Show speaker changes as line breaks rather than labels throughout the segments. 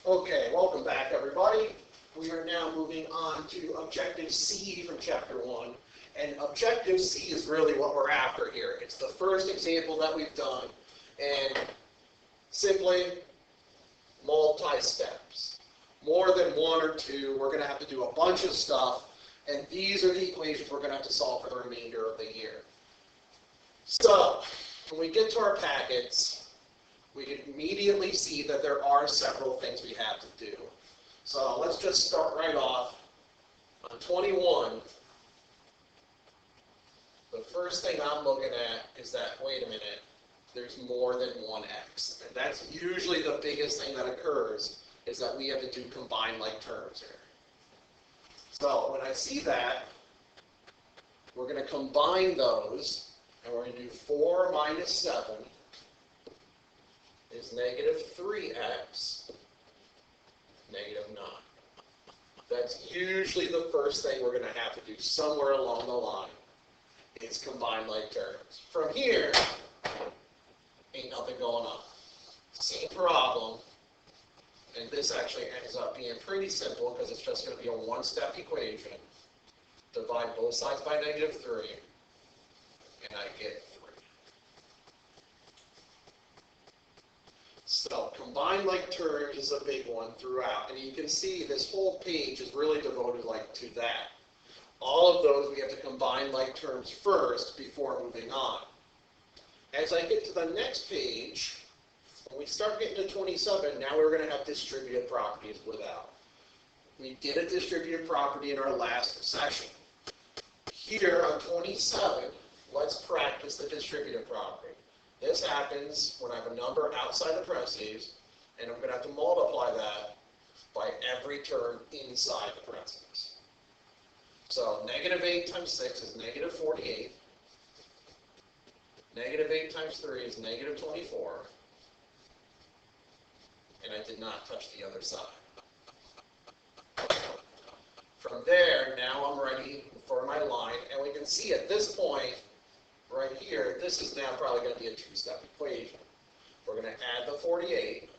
Okay, welcome back, everybody. We are now moving on to Objective C from Chapter 1. And Objective C is really what we're after here. It's the first example that we've done. And simply multi-steps. More than one or two, we're going to have to do a bunch of stuff. And these are the equations we're going to have to solve for the remainder of the year. So, when we get to our packets, we can immediately see that there are several things we have to do. So let's just start right off on 21. The first thing I'm looking at is that, wait a minute, there's more than one x. And that's usually the biggest thing that occurs, is that we have to do combined like terms here. So when I see that, we're going to combine those, and we're going to do 4 minus 7 is negative 3x, negative 9. That's usually the first thing we're going to have to do somewhere along the line, is combine like terms. From here, ain't nothing going on. Same problem, and this actually ends up being pretty simple because it's just going to be a one-step equation. Divide both sides by negative 3, and I get 3. So combine like terms is a big one throughout, and you can see this whole page is really devoted to that. All of those we have to combine like terms first before moving on. As I get to the next page, when we start getting to 27, now we're going to have distributive properties without. We did a distributive property in our last session. Here on 27, let's practice the distributive property. This happens when I have a number outside the parentheses, and I'm going to have to multiply that by every term inside the parentheses. So negative 8 times 6 is negative 48. Negative 8 times 3 is negative 24. And I did not touch the other side. From there, now I'm ready for my line, and we can see at this point, right here, this is now probably going to be a two-step equation. We're going to add the 48.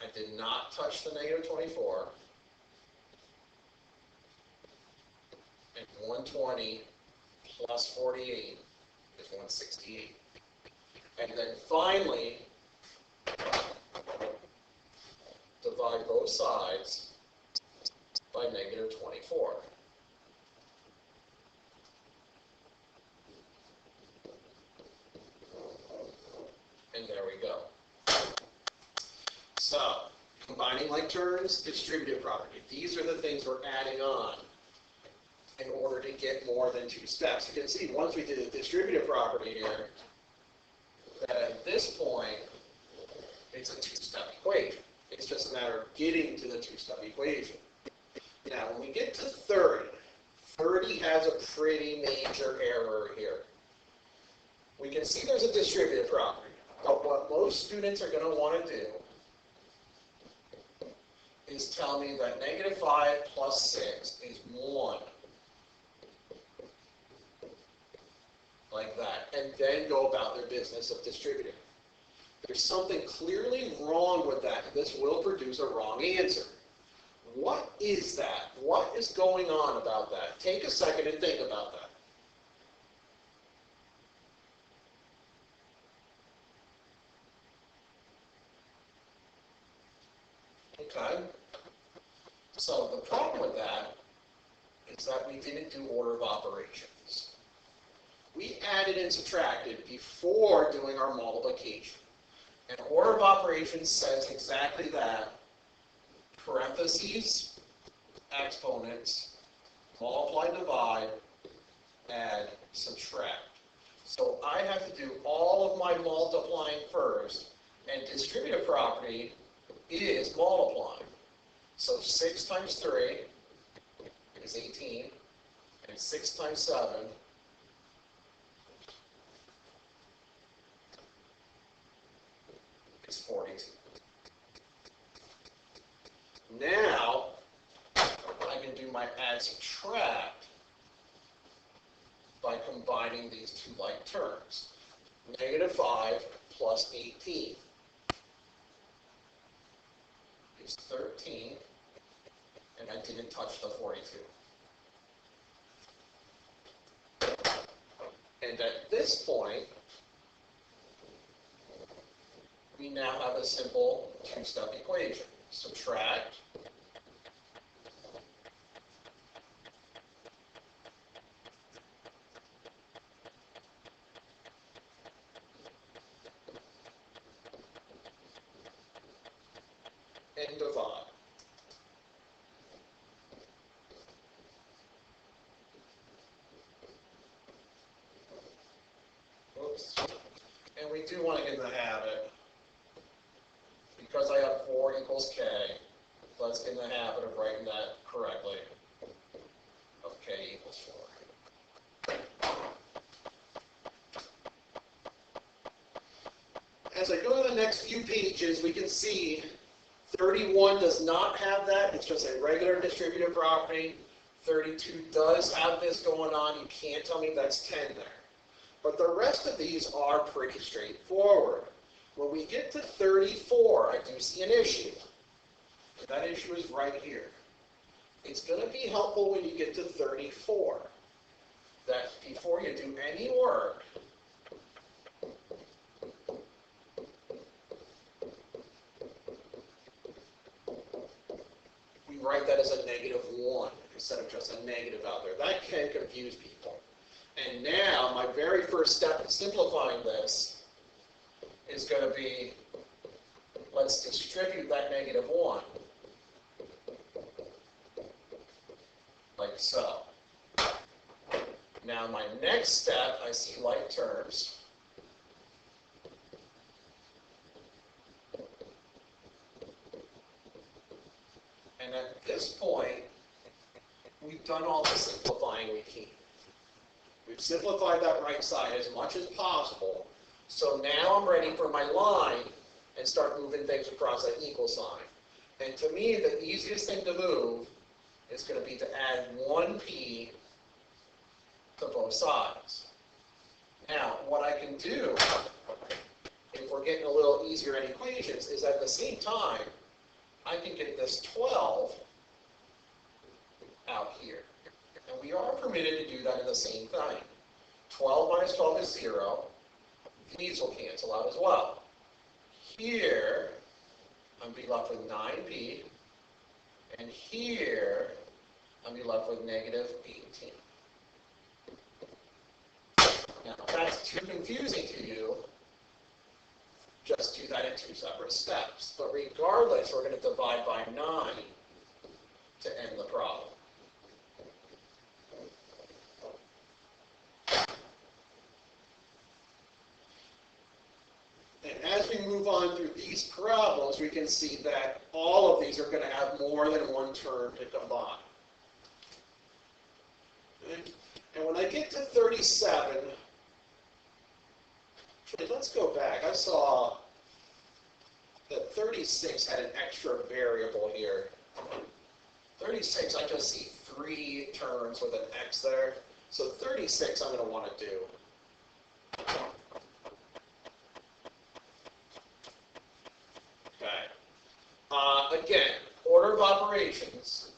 I did not touch the negative 24. And 120 plus 48 is 168. And then finally, divide both sides by negative 24. And there we go. So, combining like terms, distributive property. These are the things we're adding on in order to get more than two steps. You can see once we did a distributive property here, that at this point, it's a two-step equation. It's just a matter of getting to the two-step equation. Now, when we get to 30, 30 has a pretty major error here. We can see there's a distributive property, but what most students are going to want to do is tell me that negative 5 plus 6 is 1. Like that, and then go about their business of distributing. There's something clearly wrong with that, and this will produce a wrong answer. What is that? What is going on about that? Take a second and think about that. Okay? So the problem with that is that we didn't do order of operations. We added and subtracted before doing our multiplication. And order of operations says exactly that. Parentheses, exponents, multiply, divide, add, subtract. So I have to do all of my multiplying first, and distributive property is multiplying. So 6 times 3 is 18, and 6 times 7 is 42. Now, I can do my add subtract, by combining these two like terms. -5 plus 18 is 13, and I didn't touch the 42. And at this point, we now have a simple two-step equation. Subtract and divide. Oops. And we do want to get in the habit, because I have 4 equals k, let's get in the habit of writing that correctly, of k equals 4. As I go to the next few pages, we can see 31 does not have that. It's just a regular distributive property. 32 does have this going on. You can't tell me that's 10 there. But the rest of these are pretty straightforward. When we get to 34, I do see an issue. And that issue is right here. It's going to be helpful when you get to 34 that before you do any work, we write that as a -1 instead of just a negative out there. That can confuse people. And now, my very first step in simplifying this is going to be, let's distribute that -1, like so. Now, my next step, I see like terms. And at this point, we've done all the simplifying we can. We've simplified that right side as much as possible. So now I'm ready for my line and start moving things across that equal sign. And to me, the easiest thing to move is going to be to add 1p to both sides. Now, what I can do, if we're getting a little easier in equations, is at the same time, I can get this 12 out here. And we are permitted to do that in the same thing. 12 minus 12 is 0. These will cancel out as well. Here, I'm going to be left with 9p. And here, I'm going to be left with -18. Now, if that's too confusing to you, just do that in 2 separate steps. But regardless, we're going to divide by 9 to end the problem. And as we move on through these problems, we can see that all of these are going to have more than one term to combine. Okay? And when I get to 37, let's go back. I saw that 36 had an extra variable here. 36, I just see 3 terms with an x there. So 36 I'm going to want to do. Okay. Again, order of operations,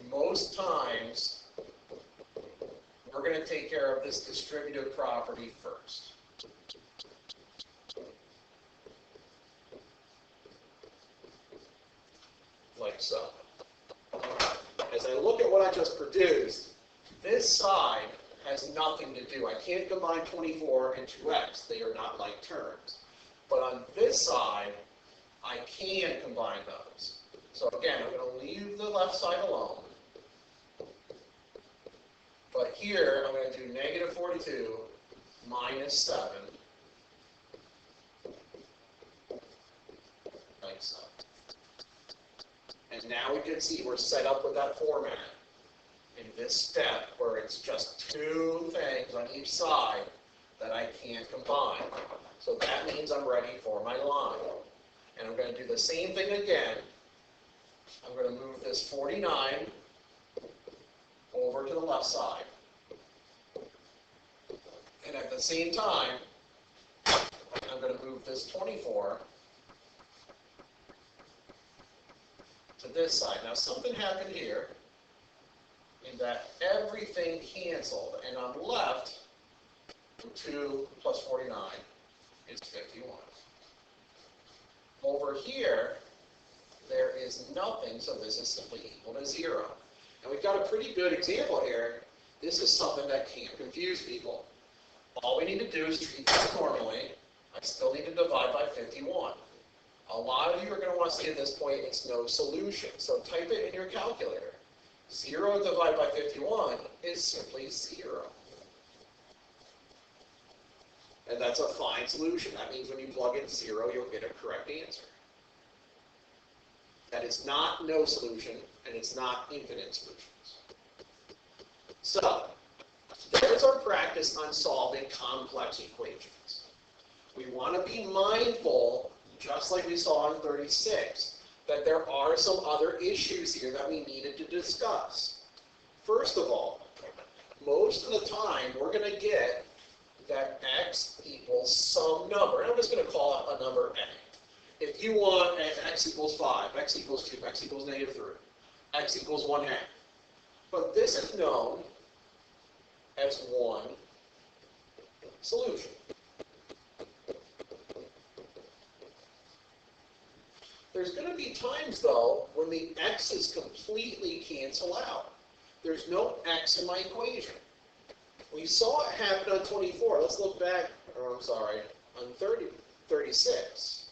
most times we're going to take care of this distributive property first. Like so. As I look at what I just produced, this side has nothing to do. I can't combine 24 and 2x. They are not like terms. But on this side, I can combine those. So again, I'm going to leave the left side alone. But here, I'm going to do -42 minus 7. Like so. And now we can see we're set up with that format in this step where it's just 2 things on each side that I can't combine. So that means I'm ready for my line. And I'm going to do the same thing again. I'm going to move this 49 over to the left side. And at the same time, I'm going to move this 24 to this side. Now something happened here in that everything canceled, and I'm left with 2 plus 49 is 51. Over here, there is nothing, so this is simply equal to 0. And we've got a pretty good example here. This is something that can't confuse people. All we need to do is treat this normally. I still need to divide by 51. A lot of you are going to want to say at this point it's no solution. So type it in your calculator. 0 divided by 51 is simply 0. And that's a fine solution. That means when you plug in 0, you'll get a correct answer. That is not no solution, and it's not infinite solutions. So, there's our practice on solving complex equations. We want to be mindful, just like we saw in 36, that there are some other issues here that we needed to discuss. First of all, most of the time we're going to get that x equals some number. And I'm just going to call it a number a. If you want x equals 5, x equals 2, x equals negative 3, x equals 1/2. But this is known as one solution. There's going to be times, though, when the x's completely cancel out. There's no x in my equation. We saw it happen on 24. Let's look back, or I'm sorry, on 36.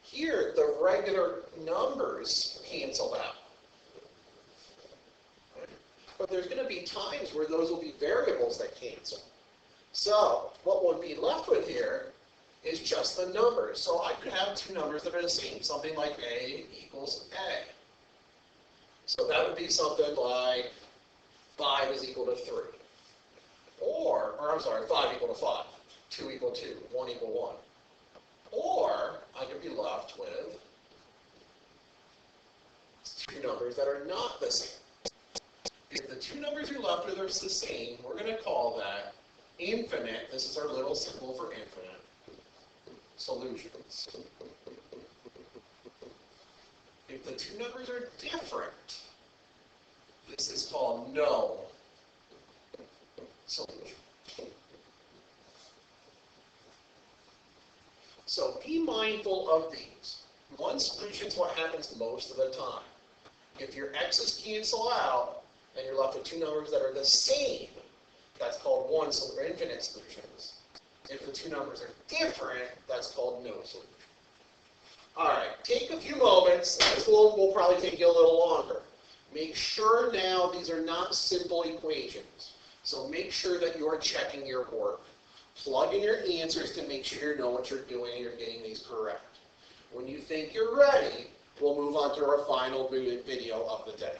Here, the regular numbers cancel out. But there's going to be times where those will be variables that cancel. So, what we'll be left with here is just the numbers. So I could have two numbers that are the same, something like a equals a. So that would be something like 5 is equal to 3. Or I'm sorry, 5 equal to 5, 2 equal 2, 1 equal 1. Or I could be left with two numbers that are not the same. If the two numbers you're left with are the same, we're going to call that infinite. This is our little symbol for infinite solutions. If the two numbers are different, this is called no solution. So be mindful of these. One solution is what happens most of the time. If your x's cancel out and you're left with two numbers that are the same, that's called one or infinite solutions. If the two numbers are different, that's called no solution. All right, take a few moments. This will probably take you a little longer. Make sure now these are not simple equations. So make sure that you're checking your work. Plug in your answers to make sure you know what you're doing and you're getting these correct. When you think you're ready, we'll move on to our final video of the day.